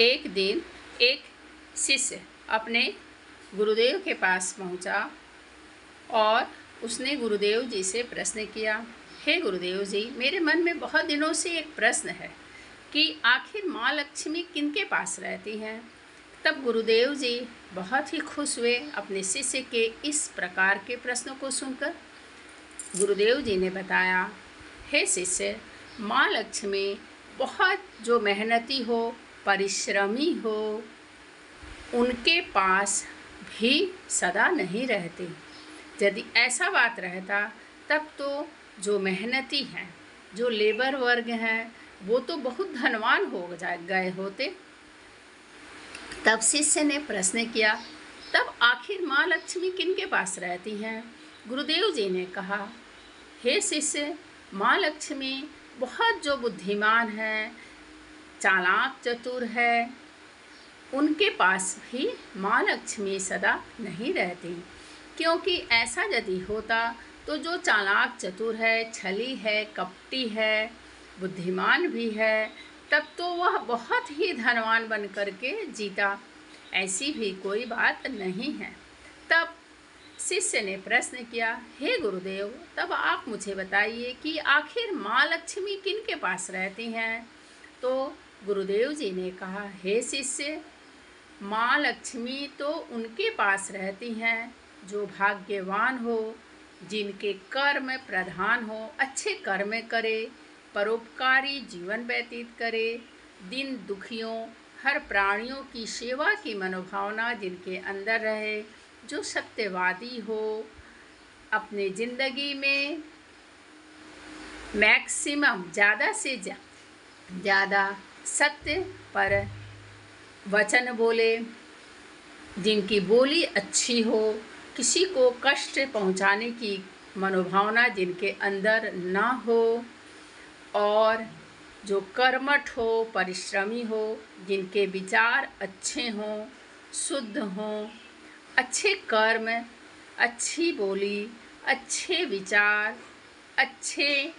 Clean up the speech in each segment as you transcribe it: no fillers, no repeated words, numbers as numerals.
एक दिन एक शिष्य अपने गुरुदेव के पास पहुंचा और उसने गुरुदेव जी से प्रश्न किया, हे गुरुदेव जी, मेरे मन में बहुत दिनों से एक प्रश्न है कि आखिर माँ लक्ष्मी किनके पास रहती हैं। तब गुरुदेव जी बहुत ही खुश हुए अपने शिष्य के इस प्रकार के प्रश्नों को सुनकर। गुरुदेव जी ने बताया, हे शिष्य, माँ लक्ष्मी बहुत जो मेहनती हो, परिश्रमी हो, उनके पास भी सदा नहीं रहती। यदि ऐसा बात रहता तब तो जो मेहनती हैं, जो लेबर वर्ग हैं, वो तो बहुत धनवान हो गए होते। तब शिष्य ने प्रश्न किया, तब आखिर माँ लक्ष्मी किनके पास रहती हैं। गुरुदेव जी ने कहा, हे शिष्य, माँ लक्ष्मी बहुत जो बुद्धिमान है, चालाक चतुर है, उनके पास भी माँ लक्ष्मी सदा नहीं रहती। क्योंकि ऐसा यदि होता तो जो चालाक चतुर है, छली है, कपटी है, बुद्धिमान भी है, तब तो वह बहुत ही धनवान बन करके जीता। ऐसी भी कोई बात नहीं है। तब शिष्य ने प्रश्न किया, हे गुरुदेव, तब आप मुझे बताइए कि आखिर माँ लक्ष्मी किनके पास रहती हैं। तो गुरुदेव जी ने कहा, हे शिष्य, माँ लक्ष्मी तो उनके पास रहती हैं जो भाग्यवान हो, जिनके कर्म प्रधान हो, अच्छे कर्म करे, परोपकारी जीवन व्यतीत करे, दिन दुखियों, हर प्राणियों की सेवा की मनोभावना जिनके अंदर रहे, जो सत्यवादी हो, अपने ज़िंदगी में मैक्सिमम ज़्यादा से ज़्यादा सत्य पर वचन बोले, जिनकी बोली अच्छी हो, किसी को कष्ट पहुंचाने की मनोभावना जिनके अंदर ना हो, और जो कर्मठ हो, परिश्रमी हो, जिनके विचार अच्छे हों, शुद्ध हों, अच्छे कर्म, अच्छी बोली, अच्छे विचार, अच्छे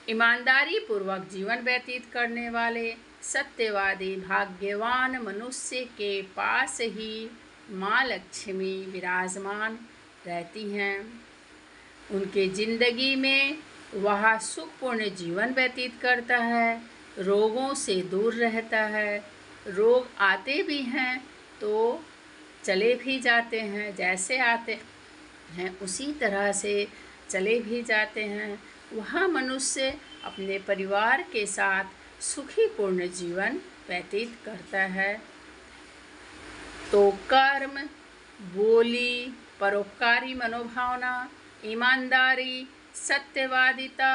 ईमानदारी पूर्वक जीवन व्यतीत करने वाले सत्यवादी भाग्यवान मनुष्य के पास ही माँ लक्ष्मी विराजमान रहती हैं। उनके ज़िंदगी में वह सुखपूर्ण जीवन व्यतीत करता है, रोगों से दूर रहता है। रोग आते भी हैं तो चले भी जाते हैं, जैसे आते हैं उसी तरह से चले भी जाते हैं। वह मनुष्य अपने परिवार के साथ सुखी पूर्ण जीवन व्यतीत करता है। तो कर्म, बोली, परोपकारी मनोभावना, ईमानदारी, सत्यवादिता,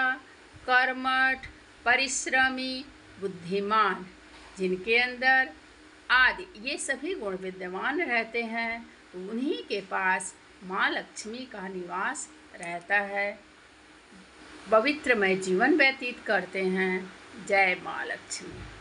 कर्मठ, परिश्रमी, बुद्धिमान, जिनके अंदर आदि ये सभी गुण विद्यमान रहते हैं, उन्हीं के पास माँ लक्ष्मी का निवास रहता है। पवित्रमय जीवन व्यतीत करते हैं। जय माँ लक्ष्मी।